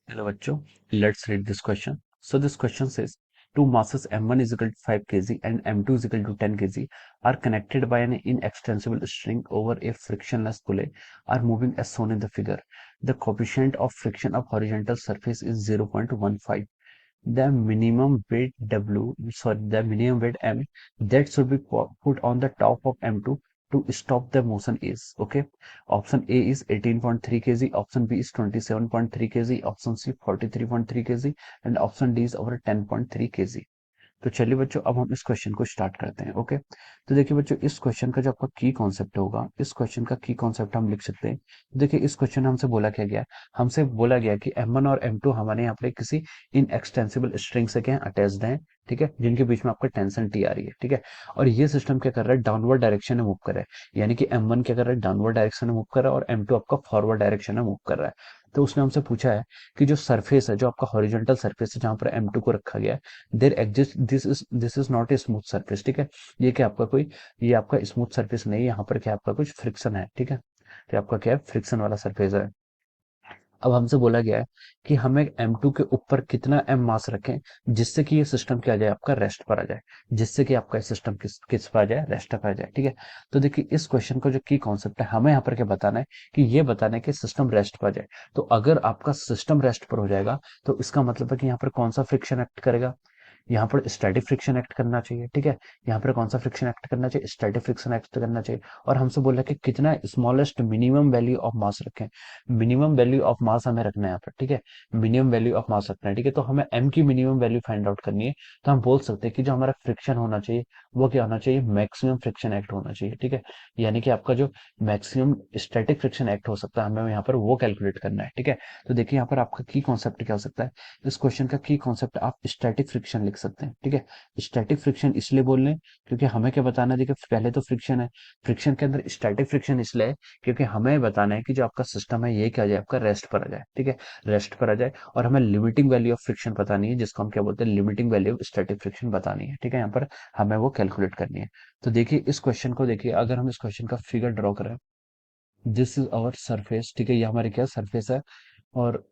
Hello bachcho, let's read this question. So this question says two masses m1 is equal to 5 kg and m2 is equal to 10 kg are connected by an inextensible string over a frictionless pulley are moving as shown in the figure. The coefficient of friction of horizontal surface is 0.15. The minimum weight the minimum weight m that should be put on the top of m2 to stop the motion is okay. Option A is 18.3 kg, option B is 27.3 kg, option C 43.3 kg and option D is over 10.3 kg. तो चलिए बच्चों अब हम इस question को start करते हैं। Okay, तो देखिए बच्चों इस क्वेश्चन का जो आपका की कॉन्सेप्ट होगा, इस क्वेश्चन का की कॉन्सेप्ट हम लिख सकते हैं। देखिए इस क्वेश्चन में हमसे बोला क्या गया, हमसे बोला गया कि m1 और m2 हमारे यहाँ पे किसी इन एक्सटेंसिबल स्ट्रिंग से क्या अटैच्ड हैं, ठीक है, जिनके बीच में आपका टेंशन टी आ रही है, ठीक है। और ये सिस्टम क्या कर रहा है, डाउनवर्ड डायरेक्शन में मूव कर रहा है, यानी कि m1 क्या कर रहा है, डाउनवर्ड डायरेक्शन में मूव कर रहा है और m2 आपका फॉरवर्ड डायरेक्शन में मूव कर रहा है। तो उसने हमसे पूछा है कि जो सरफेस है, जो आपका हॉरिजॉन्टल सरफेस है जहां पर m2 को रखा गया है, there exist this is not a smooth surface, ठीक है। ये क्या आपका कोई, ये आपका स्मूथ सरफेस नहीं है, यहाँ पर क्या आपका कुछ फ्रिक्शन है, ठीक है। तो आपका क्या है, फ्रिक्शन वाला सरफेस है। अब हमसे बोला गया है कि हमें m2 के ऊपर कितना m मास रखें जिससे कि ये सिस्टम क्या आ जाए, आपका रेस्ट पर आ जाए, जिससे कि आपका सिस्टम किस किस पर आ जाए, रेस्ट पर आ जाए, ठीक है। तो देखिए इस क्वेश्चन का जो की कॉन्सेप्ट है, हमें यहाँ पर क्या बताना है कि ये बताना है कि सिस्टम रेस्ट पर आ जाए। तो अगर आपका सिस्टम रेस्ट पर हो जाएगा तो इसका मतलब है कि यहाँ पर कौन सा फ्रिक्शन एक्ट करेगा, यहाँ पर स्टैटिक फ्रिक्शन एक्ट करना चाहिए, ठीक है। यहाँ पर कौन सा फ्रिक्शन एक्ट करना चाहिए, स्टैटिक फ्रिक्शन एक्ट करना चाहिए। और हमसे बोला कि कितना smallest minimum value of mass रखें, मिनिमम वैल्यू ऑफ मास हमें रखना है यहाँ पर, ठीक है। मिनिमम वैल्यू ऑफ मास रखना है, ठीक है। तो हमें एम की मिनिमम वैल्यू फाइंड आउट करनी है। तो हम बोल सकते हैं कि जो हमारा फ्रिक्शन होना चाहिए वो क्या होना चाहिए, मैक्सिमम फ्रिक्शन एक्ट होना चाहिए, ठीक है। यानी कि आपका जो मैक्सिमम स्टैटिक फ्रिक्शन एक्ट हो सकता है, हमें यहाँ पर वो कैलकुलेट करना है, ठीक है। तो देखिए यहाँ पर आपका की कॉन्सेप्ट क्या हो सकता है, इस क्वेश्चन का की कॉन्सेप्ट आप स्टैटिक फ्रिक्शन लिख सकते हैं, ठीक है। स्टैटिक फ्रिक्शन इसलिए बोल रहे हैं क्योंकि हमें क्या बताना है, देखिए पहले तो फ्रिक्शन है, फ्रिक्शन के अंदर स्टैटिक फ्रिक्शन इसलिए है क्योंकि हमें बताना है कि जो आपका सिस्टम है ये क्या आ जाए, आपका रेस्ट पर आ जाए, ठीक है, रेस्ट पर आ जाए। और हमें लिमिटिंग वैल्यू ऑफ फ्रिक्शन बतानी है, जिसको हम क्या बोलते हैं, limiting value of static friction बतानी है, ठीक है। यहाँ पर हमें वो कैलकुलेट करनी है। तो देखिए इस क्वेश्चन को देखिए, अगर हम इस क्वेश्चन का फिगर ड्रॉ करें, दिस इज आवर सरफेस, ठीक है, ये हमारी क्या सरफेस है। और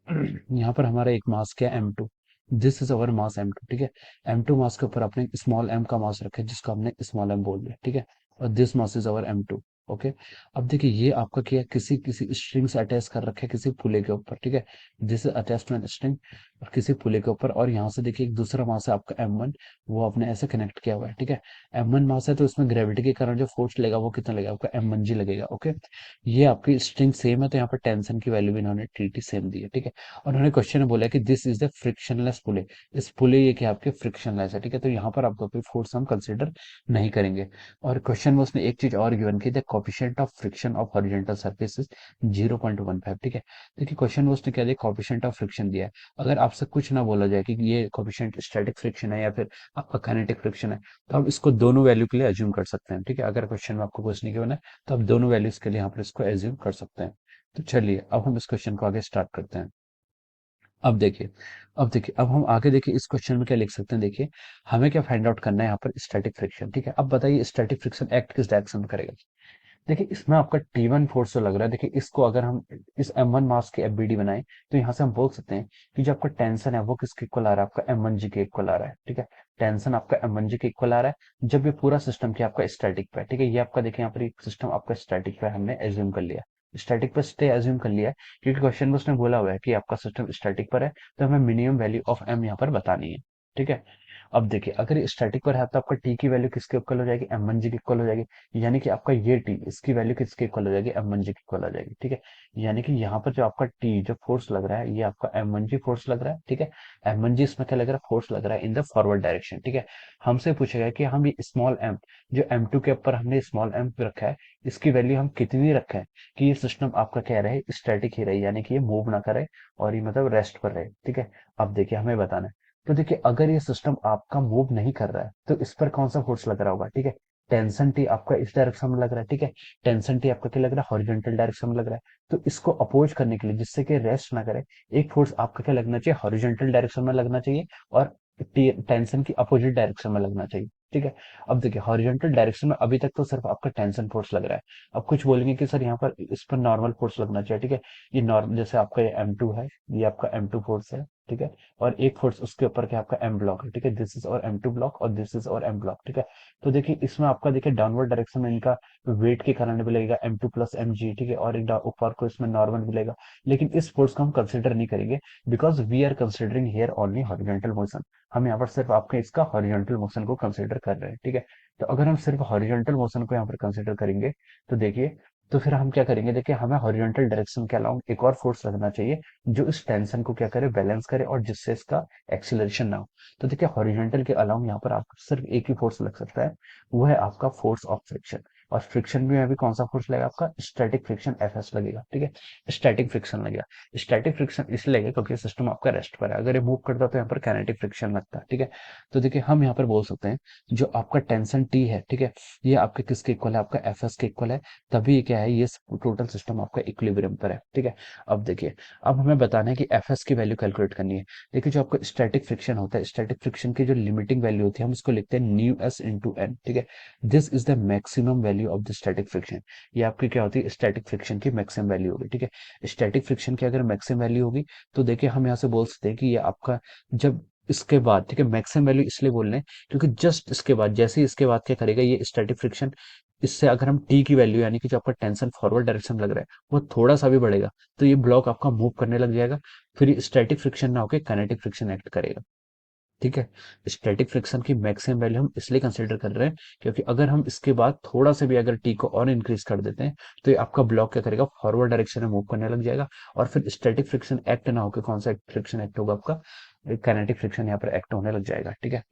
यहाँ पर हमारा एक मास क्या है, m2, this is our mass m2, ठीक है। m2 मास के ऊपर आपने स्मॉल m का मास रखा है जिसको हमने स्मॉल m बोल दिया, ठीक है। और this mass is our m2, okay. अब देखिए ये आपका क्या है, किसी किसी स्ट्रिंग से अटैच कर रखे है, किसी पुले के ऊपर, ठीक है। This is attach to an string और किसी पुले के ऊपर, और यहाँ से देखिए एक दूसरा मास है आपका m1, वो आपने ऐसे कनेक्ट किया हुआ है, ठीक है। m1 मास है तो इसमें ग्रेविटी के कारण जो फोर्स लगेगा वो कितना लगेगा, आपका m1g लगेगा, ओके। ये आपकी स्ट्रिंग सेम है तो यहाँ पर टेंशन की वैल्यू भी इन्होंने टी सेम दी है, ठीक है। और उन्होंने क्वेश्चन में बोला कि दिस इज द फ्रिक्शनलेस पुले, इस पुले ये क्या आपके फ्रिक्शनलेस है, ठीक है। तो यहाँ पर आपको कोई फोर्स हम कंसिडर नहीं करेंगे। और क्वेश्चन में उसने एक चीज और गिवन की, the coefficient of friction of horizontal surface is 0.15, ठीक है। देखिए क्वेश्चन में उसने क्या दिया, कोफिशिएंट ऑफ फ्रिक्शन दिया है। अगर आपसे कुछ ना बोला जाए कि ये कोफिशिएंट स्टैटिक फ्रिक्शन है या फिर आपका काइनेटिक फ्रिक्शन है, तो हम इसको दोनों वैल्यू के लिए अज्यूम कर सकते हैं, ठीक है। अगर क्वेश्चन में आपको कुछ नहीं गिवन है तो आप दोनों वैल्यूज के लिए यहाँ पर इसको एज्यूम कर सकते हैं। तो चलिए अब हम इस क्वेश्चन को आगे स्टार्ट करते हैं। अब देखिए, अब हम आगे देखिए इस क्वेश्चन में क्या लिख सकते हैं, देखिए हमें क्या फाइंड आउट करना है यहाँ पर, स्टैटिक फ्रिक्शन, ठीक है। अब बताइए स्टैटिक फ्रिक्शन एक्ट किस डायरेक्शन में करेगा। देखिए इसमें आपका T1 फोर्स जो लग रहा है, देखिए इसको अगर हम इस m1 मास की एफबीडी बनाए तो यहाँ से हम बोल सकते हैं कि जो आपका टेंशन है वो किसके इक्वल आ रहा है, आपका m1g के इक्वल आ रहा है, ठीक है। टेंशन आपका m1g के इक्वल आ रहा है जब ये पूरा सिस्टम क्या आपका स्टैटिक पे है, ठीक है। ये आपका देखिए यहाँ पर सिस्टम आपका स्टैटिक पे हमने एज्यूम कर लिया, स्टैटिक पे स्टे एज्यूम कर लिया है क्योंकि क्वेश्चन में उसने बोला हुआ है कि आपका सिस्टम स्टैटिक पर है, तो हमें मिनिमम वैल्यू ऑफ m यहाँ पर बतानी है, ठीक है। अब देखिए अगर ये स्टैटिक पर है तो आपका टी की वैल्यू किसके इक्वल हो जाएगी, m1g की इक्वल हो जाएगी। यानी कि आपका ये टी, इसकी वैल्यू किसके इक्वल हो जाएगी, m1g की इक्वल हो जाएगी, ठीक है। यानी कि यहाँ पर जो आपका टी जो फोर्स लग रहा है ये आपका m1g फोर्स लग रहा है, ठीक है। m1g इसमें क्या लग रहा है, फोर्स लग रहा है इन द फॉरवर्ड डायरेक्शन, ठीक है। हमसे पूछेगा कि हम ये स्मॉल m, जो m2 के ऊपर हमने स्मॉल m रखा है, इसकी वैल्यू हम कितनी रखें कि ये सिस्टम आपका क्या रहे, स्टैटिक ही रहे, यानी कि ये मूव ना करे और ये मतलब रेस्ट पर रहे, ठीक है। अब देखिए हमें बताना है, तो देखिए अगर ये सिस्टम आपका मूव नहीं कर रहा है तो इस पर कौन सा फोर्स लग रहा होगा, ठीक है। टेंशन टी आपका इस डायरेक्शन में लग रहा है, ठीक है। टेंशन टी आपका क्या लग रहा है, हॉरिजॉन्टल डायरेक्शन में लग रहा है। तो इसको अपोज करने के लिए, जिससे कि रेस्ट ना करे, एक फोर्स आपका क्या लगना चाहिए, हॉरिजॉन्टल डायरेक्शन में लगना चाहिए और टेंशन की अपोजिट डायरेक्शन में लगना चाहिए, ठीक है। अब देखिए हॉरिजॉन्टल डायरेक्शन में अभी तक तो सिर्फ आपका टेंशन फोर्स लग रहा है। अब कुछ बोलेंगे कि सर यहाँ पर इस पर नॉर्मल फोर्स लगना चाहिए, ठीक है। ये नॉर्मल, जैसे आपका ये M2 है, ये आपका M2 फोर्स है, ठीक है। और एक फोर्स उसके ऊपर क्या आपका M ब्लॉक है, ठीक है। दिस इज और M2 ब्लॉक और दिस इज और M ब्लॉक, ठीक है। तो देखिए इसमें आपका देखिए डाउनवर्ड डायरेक्शन में इनका वेट के कारण भी लगेगा M2 प्लस MG, ठीक है। और एक ऊपर को इसमें नॉर्मल भी लगेगा, लेकिन इस फोर्स को हम कंसिडर नहीं करेंगे, because we are considering here only horizontal motion. हम यहाँ पर सिर्फ आपके इसका हॉरिजॉन्टल मोशन को कंसिडर कर रहे हैं, ठीक है। तो अगर हम सिर्फ हॉरिजॉन्टल मोशन को यहाँ पर कंसिडर करेंगे, तो देखिए, तो फिर हम क्या करेंगे, देखिए हमें हॉरिजॉन्टल डायरेक्शन के अलावा एक और फोर्स रखना चाहिए जो इस टेंशन को क्या करे, बैलेंस करे, और जिससे इसका एक्सीलरेशन ना हो। तो देखिए हॉरिजॉन्टल के अलावा यहाँ पर आपको सिर्फ एक ही फोर्स लग सकता है, वो है आपका फोर्स ऑफ फ्रिक्शन। और फ्रिक्शन में अभी कौन सा फोर्स लगेगा, आपका स्टैटिक फ्रिक्शन एफएस लगेगा, ठीक है। स्टैटिक फ्रिक्शन लगेगा। स्टैटिक फ्रिक्शन इसलिए लगेगा क्योंकि सिस्टम आपका रेस्ट पर है, अगर ये मूव करता है तो यहाँ पर काइनेटिक फ्रिक्शन लगता है, ठीक है। तो देखिए हम यहाँ पर बोल सकते हैं जो आपका टेंशन टी है, ठीक है, ये आपके किसके इक्वल है, आपका एफएस के इक्वल है। तभी ये क्या है, ये टोटल सिस्टम आपका इक्विलिब्रियम पर है, ठीक है। अब देखिए, अब हमें बताना है कि एफएस की वैल्यू कैलकुलेट करनी है। देखिए जो आपका स्टैटिक फ्रिक्शन होता है, स्टैटिक फ्रिक्शन की जो लिमिटिंग वैल्यू होती है, हम इसको लिखते हैं न्यू एस इंटू एन, ठीक है। This is the maximum value of the static friction. ये आपकी क्या होती है, स्टैटिक फ्रिक्शन की मैक्सिमम वैल्यू होगी, ठीक है। स्टैटिक फ्रिक्शन की अगर मैक्सिमम वैल्यू होगी, तो देखिए हम यहाँ से बोल सकते हैं कि ये आपका, जब इसके बाद, ठीक है, मैक्सिमम वैल्यू इसलिए बोल रहे हैं क्योंकि जस्ट इसके बाद, जैसे ही इसके बाद क्या करेगा ये स्टैटिक फ्रिक्शन, इससे अगर हम टी की वैल्यू, यानी कि जो आपका टेंशन फॉरवर्ड डायरेक्शन लग रहा है, वो थोड़ा सा भी बढ़ेगा, तो ये ब्लॉक आपका मूव करने लग जाएगा। फिर स्टैटिक फ्रिक्शन ना होकर काइनेटिक फ्रिक्शन एक्ट करेगा, ठीक है। स्टैटिक फ्रिक्शन की मैक्सिमम वैल्यू हम इसलिए कंसीडर कर रहे हैं क्योंकि अगर हम इसके बाद थोड़ा सा भी अगर टी को और इंक्रीज कर देते हैं, तो ये आपका ब्लॉक क्या करेगा, फॉरवर्ड डायरेक्शन में मूव करने लग जाएगा। और फिर स्टैटिक फ्रिक्शन एक्ट ना होकर कौन सा फ्रिक्शन एक्ट होगा, आपका काइनेटिक फ्रिक्शन यहाँ पर एक्ट होने लग जाएगा, ठीक है।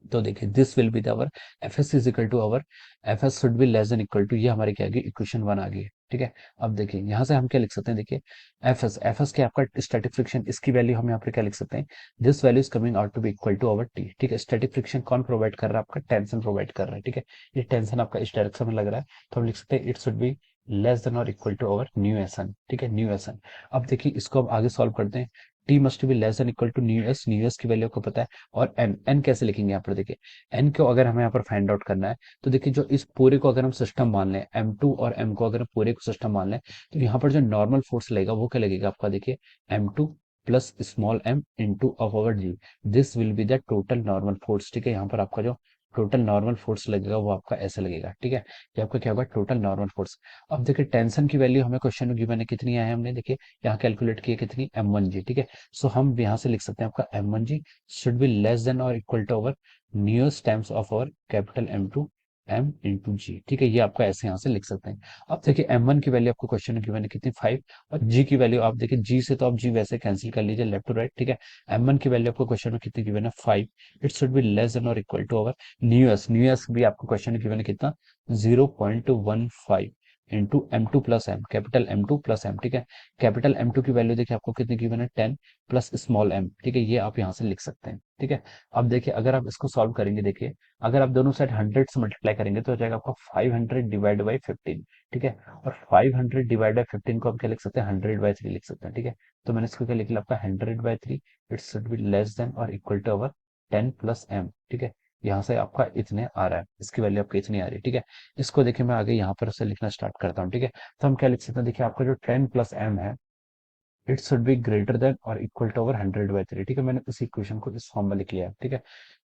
तो देखिए this will be the our F S is equal to our F S should be less than equal to, ये हमारे क्या आ गई, इक्वेशन 1 आ गई है, ठीक है। अब देखिए यहाँ से हम क्या लिख सकते हैं, देखिए एफ एस क्या आपका स्टैटिक फ्रिक्शन, इसकी वैल्यू हम यहाँ पर क्या लिख सकते हैं, this value is coming out to be equal to our T, ठीक है। स्टैटिक फ्रिक्शन कौन प्रोवाइड कर रहा है, आपका टेंशन प्रोवाइड कर रहा है, ठीक है। ये टेंशन आपका इस डायरेक्शन में लग रहा है, तो हम लिख सकते हैं it should be less than और equal to our mu S N, ठीक है, न्यू एस एन। अब देखिए इसको अब आगे सॉल्व करते हैं। T must be less than equal to mu S की वैल्यू को पता है। और एन, एन कैसे लिखेंगे यहाँ पर, देखिए एन को अगर हमें यहाँ पर फाइंड आउट करना है, तो देखिए जो इस पूरे को अगर हम सिस्टम मान लें, M2 और M को अगर हम पूरे को सिस्टम मान लें, तो यहाँ पर जो नॉर्मल फोर्स लगेगा वो क्या लगेगा आपका, देखिए M2 plus small m into of over G, this will be the total normal force, ठीक है। यहाँ पर आपका जो टोटल नॉर्मल फोर्स लगेगा वो आपका ऐसे लगेगा, ठीक है। ये आपका क्या होगा, टोटल नॉर्मल फोर्स। अब देखिए टेंशन की वैल्यू हमें क्वेश्चन में गिवन है कितनी है, हमने देखिए यहाँ कैलकुलेट की है कितनी, M1G, ठीक है। सो हम यहाँ से लिख सकते हैं आपका M1G should be less than और equal to our nearest times of और capital M2 M into G, ठीक है। ये आपका ऐसे यहाँ से लिख सकते हैं। अब देखिए M1 की वैल्यू आपको क्वेश्चन में गिवन है कितनी, 5। और जी की वैल्यू आप देखिए, जी से तो आप जी वैसे कैंसिल कर लीजिए लेफ्ट टू राइट, ठीक है। M1 की वैल्यू आपको क्वेश्चन में कितनी गिवन है, 5। It should be less than और equal to our mu S भी आपको क्वेश्चन में गिवन है कितना, 0.15 into M2 plus M, capital M2 plus M, ठीक है। कैपिटल M2 की वैल्यू देखिए आपको कितनी गिवन है, 10 प्लस स्मॉल m, ठीक है। ये आप यहाँ से लिख सकते हैं, ठीक है। अब देखिए अगर आप इसको सॉल्व करेंगे, देखिए अगर आप दोनों साइड 100 से मल्टीप्लाई करेंगे तो हो जाएगा आपका 500 डिवाइड बाई 15, ठीक है। और 500 डिवाइड बाई 15 को हम क्या लिख सकते हैं, 100/3 लिख सकते हैं, ठीक है। तो मैंने इसको क्या लिख लिया, आपका 100/3 it should be less than और equal to our 10 plus m, ठीक है। यहाँ से आपका इतने आ रहा है, इसकी वैल्यू आपकी इतनी आ रही है, ठीक है। इसको देखिए मैं आगे यहाँ पर से लिखना स्टार्ट करता हूँ, ठीक है। तो हम क्या लिख सकते हैं, देखिए आपका जो 10 प्लस m है, it should be greater then और इक्वल टू ओवर 100/3, ठीक है। मैंने इस इक्वेशन को इस फॉर्म में लिख लिया है, ठीक है।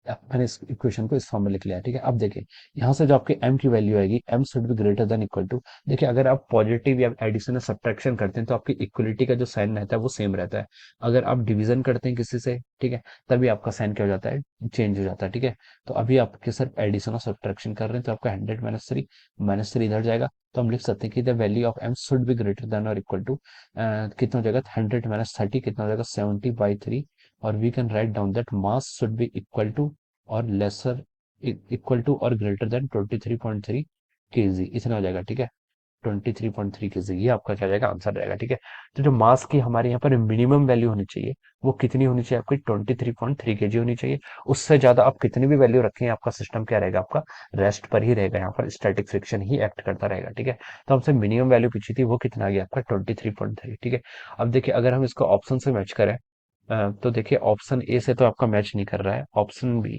अब मैंने इस इक्वेशन को इस फॉर्म में लिख लिया है, ठीक है। अब देखिए यहाँ से जो आपकी m की वैल्यू आएगी, m should be greater than equal to, देखिए अगर आप पॉजिटिव या एडिशन या सब्ट्रैक्शन करते हैं तो आपकी इक्वलिटी का जो साइन रहता है वो सेम रहता है। अगर आप डिवीजन करते हैं किसी से, ठीक है, तभी आपका साइन क्या हो जाता है, चेंज हो जाता है, ठीक है। तो अभी आपके सिर्फ एडिशन और सब्ट्रैक्शन कर रहे हैं, तो आपका 100 माइनस थ्री इधर जाएगा। तो हम लिख सकते हैं कि the value of m should be greater then और इक्वल टू कितना हो जाएगा, 100 - 30 कितना हो जाएगा, 70/3। और we can write down that mass should be equal to और लेसर, इक्वल टू और ग्रेटर देन 23.3 केजी, इतना हो जाएगा, ठीक है। 23.3 केजी, ये आपका क्या जाएगा, आंसर रहेगा, ठीक है। तो जो मास की हमारे यहाँ पर मिनिमम वैल्यू होनी चाहिए, वो कितनी होनी चाहिए, आपकी 23.3 केजी होनी चाहिए। उससे ज्यादा आप कितनी भी वैल्यू रखें, आपका सिस्टम क्या रहेगा, आपका रेस्ट पर ही रहेगा, यहाँ पर स्टैटिक फ्रिक्शन ही एक्ट करता रहेगा, ठीक है। तो हमसे मिनिमम वैल्यू पूछी थी, वो कितना आ गया आपका 23.3, ठीक है। अब देखिए अगर हम इसको ऑप्शन से मैच करें, तो देखिए ऑप्शन ए से तो आपका मैच नहीं कर रहा है, ऑप्शन बी,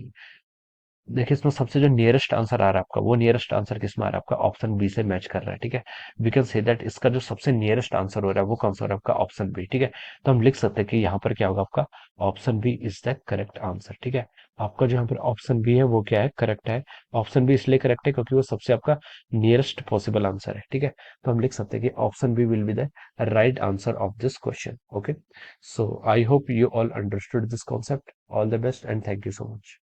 देखिए इसमें सबसे जो नियरेस्ट आंसर आ रहा है आपका, वो नियरेस्ट आंसर किस में आ रहा है आपका, ऑप्शन बी से मैच कर रहा है, ठीक है। वी कैन से दैट इसका जो सबसे नियरेस्ट आंसर हो रहा है वो कौन सा हो रहा है आपका, ऑप्शन बी, ठीक है। तो हम लिख सकते हैं कि यहाँ पर क्या होगा आपका, option B is the correct answer, ठीक है। आपका जो यहाँ पर ऑप्शन बी है वो क्या है, करेक्ट है। ऑप्शन बी इसलिए करेक्ट है क्योंकि वो सबसे आपका नियरेस्ट पॉसिबल आंसर है, ठीक है। तो हम लिख सकते हैं कि option B will be the right answer of this question, okay. So I hope you all understood this concept. All the best and thank you so much.